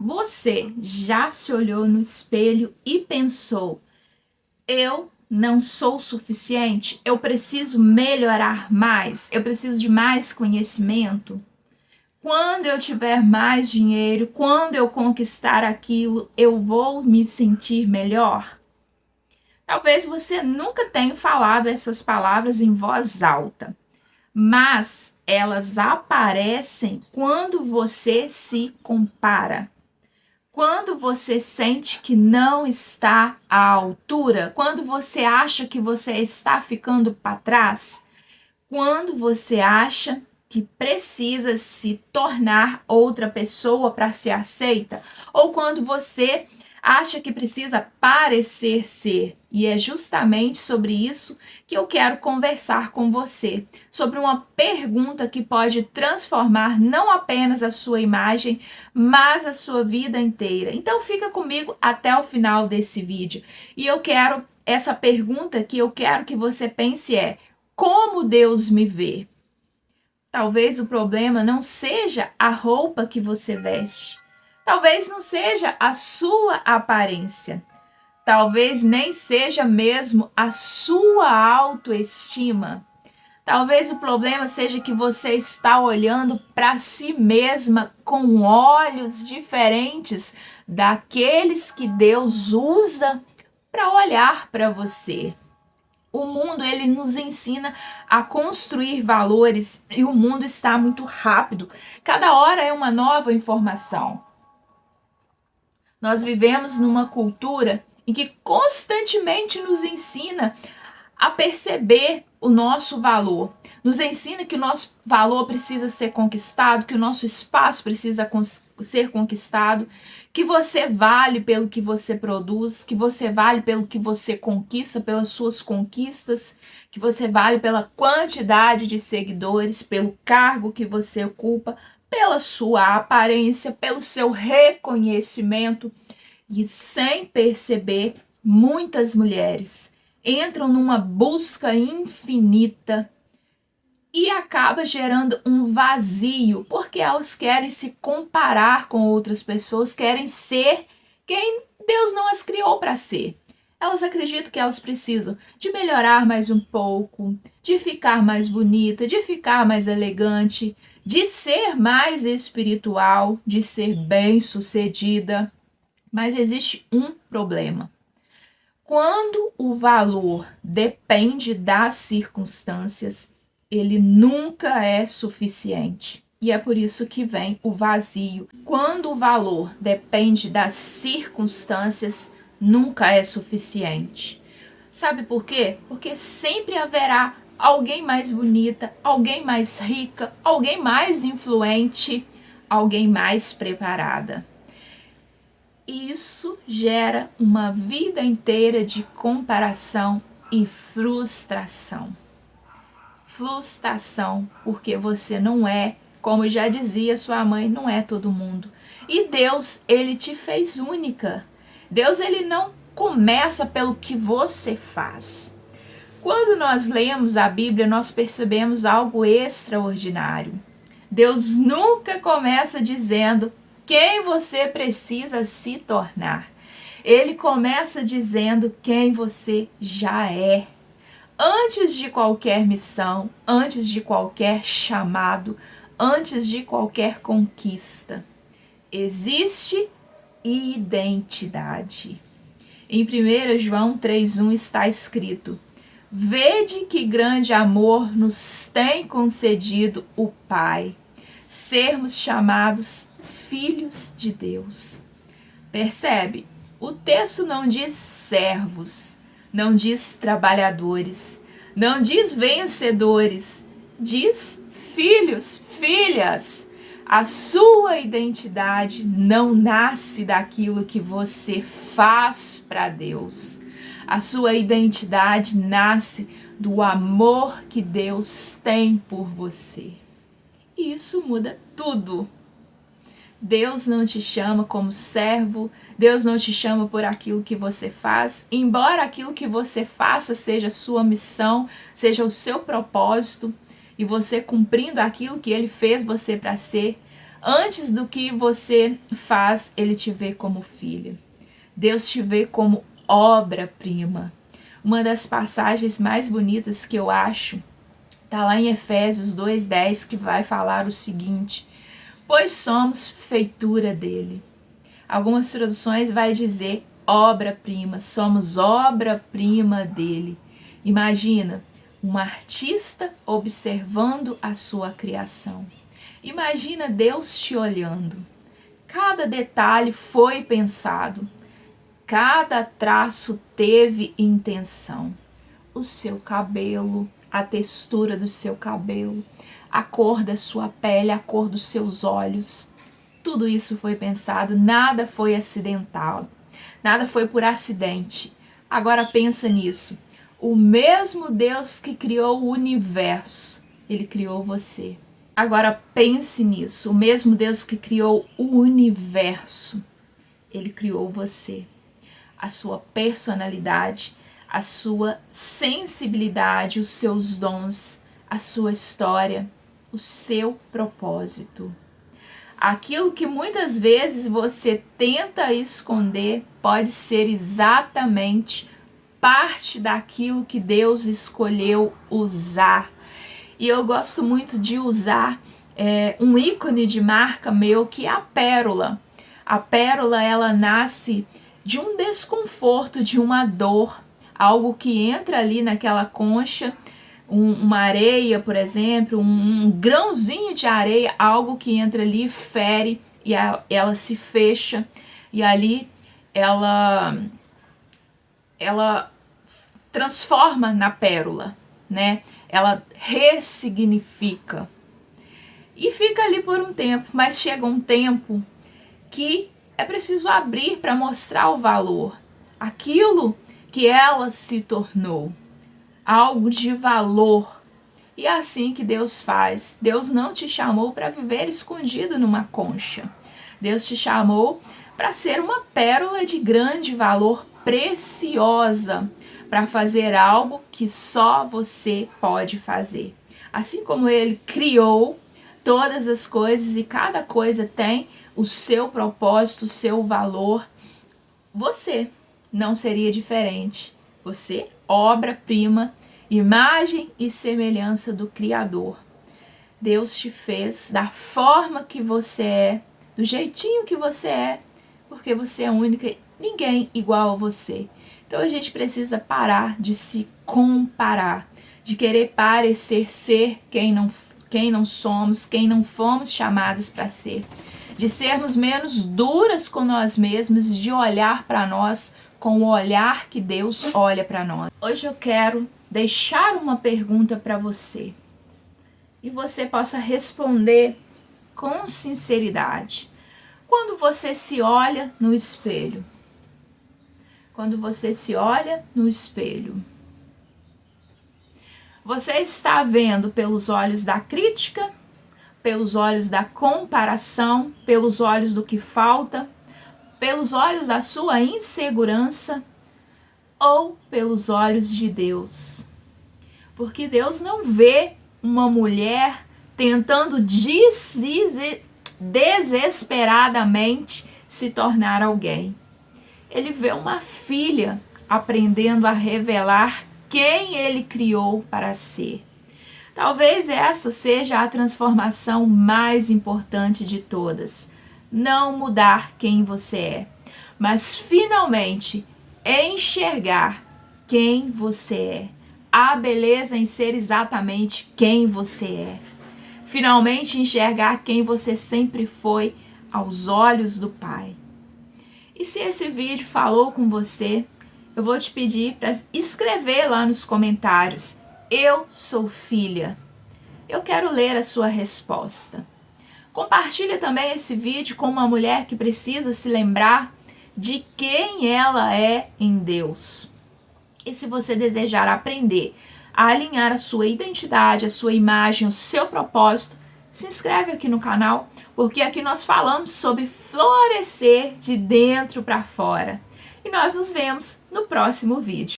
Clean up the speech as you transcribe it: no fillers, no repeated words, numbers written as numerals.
Você já se olhou no espelho e pensou: eu não sou suficiente? Eu preciso melhorar mais? Eu preciso de mais conhecimento? Quando eu tiver mais dinheiro, quando eu conquistar aquilo, eu vou me sentir melhor? Talvez você nunca tenha falado essas palavras em voz alta, mas elas aparecem quando você se compara. Quando você sente que não está à altura, quando você acha que você está ficando para trás, quando você acha que precisa se tornar outra pessoa para ser aceita, ou quando você acha que precisa parecer ser. E é justamente sobre isso que eu quero conversar com você, sobre uma pergunta que pode transformar não apenas a sua imagem, mas a sua vida inteira. Então fica comigo até o final desse vídeo. E essa pergunta que eu quero que você pense é: como Deus me vê? Talvez o problema não seja a roupa que você veste. Talvez não seja a sua aparência. Talvez nem seja mesmo a sua autoestima. Talvez o problema seja que você está olhando para si mesma com olhos diferentes daqueles que Deus usa para olhar para você. O mundo, ele nos ensina a construir valores e o mundo está muito rápido. Cada hora é uma nova informação. Nós vivemos numa cultura em que constantemente nos ensina a perceber o nosso valor. Nos ensina que o nosso valor precisa ser conquistado, que o nosso espaço precisa ser conquistado, que você vale pelo que você produz, que você vale pelo que você conquista, pelas suas conquistas, que você vale pela quantidade de seguidores, pelo cargo que você ocupa, pela sua aparência, pelo seu reconhecimento. E sem perceber, muitas mulheres entram numa busca infinita e acaba gerando um vazio, porque elas querem se comparar com outras pessoas, querem ser quem Deus não as criou para ser. Elas acreditam que elas precisam de melhorar mais um pouco, de ficar mais bonita, de ficar mais elegante, de ser mais espiritual, de ser bem-sucedida. Mas existe um problema. Quando o valor depende das circunstâncias, ele nunca é suficiente. E é por isso que vem o vazio. Quando o valor depende das circunstâncias, nunca é suficiente. Sabe por quê? Porque sempre haverá alguém mais bonita, alguém mais rica, alguém mais influente, alguém mais preparada. Isso gera uma vida inteira de comparação e frustração. Frustração porque você não é, como já dizia sua mãe, não é todo mundo. E Deus, ele te fez única. Deus, ele não começa pelo que você faz. Quando nós lemos a Bíblia, nós percebemos algo extraordinário. Deus nunca começa dizendo quem você precisa se tornar. Ele começa dizendo quem você já é. Antes de qualquer missão, antes de qualquer chamado, antes de qualquer conquista, existe identidade. Em 1 João 3,1 está escrito: vede que grande amor nos tem concedido o Pai, sermos chamados filhos de Deus. Percebe? O texto não diz servos, não diz trabalhadores, não diz vencedores, diz filhos, filhas. A sua identidade não nasce daquilo que você faz para Deus. A sua identidade nasce do amor que Deus tem por você. E isso muda tudo. Deus não te chama como servo, Deus não te chama por aquilo que você faz, embora aquilo que você faça seja sua missão, seja o seu propósito, e você cumprindo aquilo que Ele fez você para ser, Antes do que você faz, Ele te vê como filha. Deus te vê como obra-prima. Uma das passagens mais bonitas que eu acho está lá em Efésios 2:10, que vai falar o seguinte: pois somos feitura dele. Algumas traduções vai dizer obra-prima, somos obra-prima dele. Imagina um artista observando a sua criação. Imagina Deus te olhando. Cada detalhe foi pensado. Cada traço teve intenção. O seu cabelo, a textura do seu cabelo, a cor da sua pele, a cor dos seus olhos. Tudo isso foi pensado, nada foi acidental, nada foi por acidente. Agora pensa nisso. O mesmo Deus que criou o universo, Ele criou você. Agora pense nisso. O mesmo Deus que criou o universo, Ele criou você. A sua personalidade, a sua sensibilidade, os seus dons, a sua história, o seu propósito. Aquilo que muitas vezes você tenta esconder pode ser exatamente parte daquilo que Deus escolheu usar. E eu gosto muito de usar um ícone de marca meu, que é a pérola. A pérola, ela nasce de um desconforto, de uma dor, algo que entra ali naquela concha, uma areia, por exemplo, um grãozinho de areia, algo que entra ali, fere, e ela se fecha, e ali ela transforma na pérola, né? Ela ressignifica. E fica ali por um tempo, mas chega um tempo que é preciso abrir para mostrar o valor, aquilo que ela se tornou, algo de valor. E é assim que Deus faz. Deus não te chamou para viver escondido numa concha. Deus te chamou para ser uma pérola de grande valor, preciosa, para fazer algo que só você pode fazer. Assim como Ele criou todas as coisas e cada coisa tem o seu propósito, o seu valor, você não seria diferente. Você, obra-prima, imagem e semelhança do Criador. Deus te fez da forma que você é, do jeitinho que você é, porque você é única, ninguém igual a você. Então a gente precisa parar de se comparar, de querer parecer ser quem não somos, quem não fomos chamados para ser. De sermos menos duras com nós mesmos, de olhar para nós com o olhar que Deus olha para nós. Hoje eu quero deixar uma pergunta para você e você possa responder com sinceridade. Quando você se olha no espelho, você está vendo pelos olhos da crítica, pelos olhos da comparação, pelos olhos do que falta, pelos olhos da sua insegurança ou pelos olhos de Deus? Porque Deus não vê uma mulher tentando desesperadamente se tornar alguém. Ele vê uma filha aprendendo a revelar quem Ele criou para ser. Talvez essa seja a transformação mais importante de todas. Não mudar quem você é, mas finalmente enxergar quem você é. A beleza em ser exatamente quem você é. Finalmente enxergar quem você sempre foi aos olhos do Pai. E se esse vídeo falou com você, eu vou te pedir para escrever lá nos comentários: eu sou filha. Eu quero ler a sua resposta. Compartilhe também esse vídeo com uma mulher que precisa se lembrar de quem ela é em Deus. E se você desejar aprender a alinhar a sua identidade, a sua imagem, o seu propósito, se inscreve aqui no canal, porque aqui nós falamos sobre florescer de dentro para fora. E nós nos vemos no próximo vídeo.